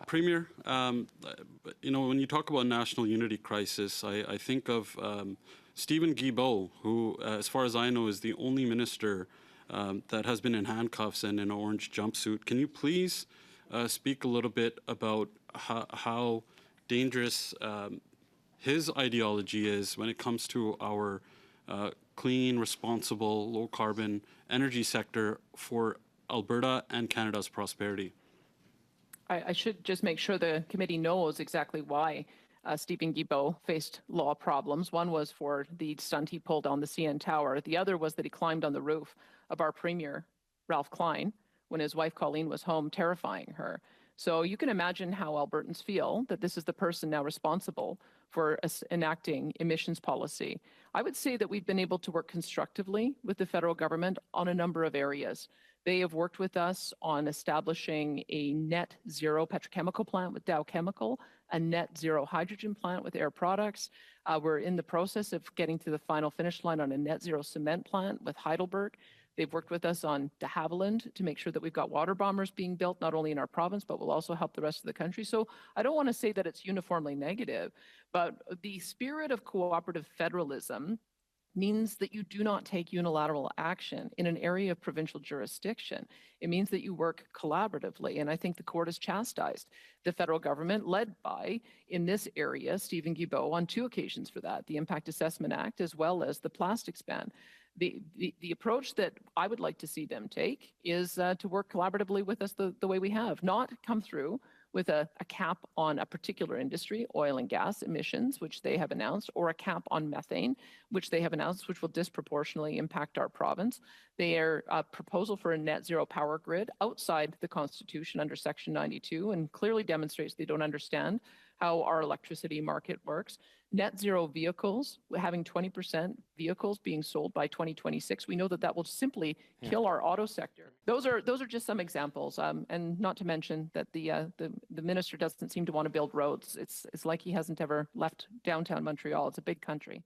Premier, when you talk about national unity crisis, I think of Stephen Guilbeault, who, as far as I know, is the only minister that has been in handcuffs and in an orange jumpsuit. Can you please speak a little bit about how dangerous his ideology is when it comes to our clean, responsible, low-carbon energy sector for Alberta and Canada's prosperity? I should just make sure the committee knows exactly why Stephen Guilbeault faced law problems. One was for the stunt he pulled on the CN Tower. The other was that he climbed on the roof of our Premier, Ralph Klein, when his wife Colleen was home, terrifying her. So you can imagine how Albertans feel that this is the person now responsible for enacting emissions policy. I would say that we've been able to work constructively with the federal government on a number of areas. They have worked with us on establishing a net zero petrochemical plant with Dow Chemical, a net zero hydrogen plant with Air Products. We're in the process of getting to the final finish line on a net zero cement plant with Heidelberg. They've worked with us on de Havilland to make sure that we've got water bombers being built, not only in our province, but will also help the rest of the country. So I don't want to say that it's uniformly negative, but the spirit of cooperative federalism means that you do not take unilateral action in an area of provincial jurisdiction. It means that you work collaboratively, and I think the court has chastised the federal government, led by, in this area, Stephen Guilbeault, on 2 occasions for that, the Impact Assessment Act as well as the plastics ban. The approach that I would like to see them take is to work collaboratively with us the way we have, not come through with a cap on a particular industry, oil and gas emissions, which they have announced, or a cap on methane, which they have announced, which will disproportionately impact our province. Their proposal for a net zero power grid outside the Constitution under Section 92 and clearly demonstrates they don't understand how our electricity market works. Net zero vehicles, having 20% vehicles being sold by 2026, we know that that will simply kill our auto sector. Those are just some examples, and not to mention that the minister doesn't seem to want to build roads. It's like he hasn't ever left downtown Montreal. It's a big country.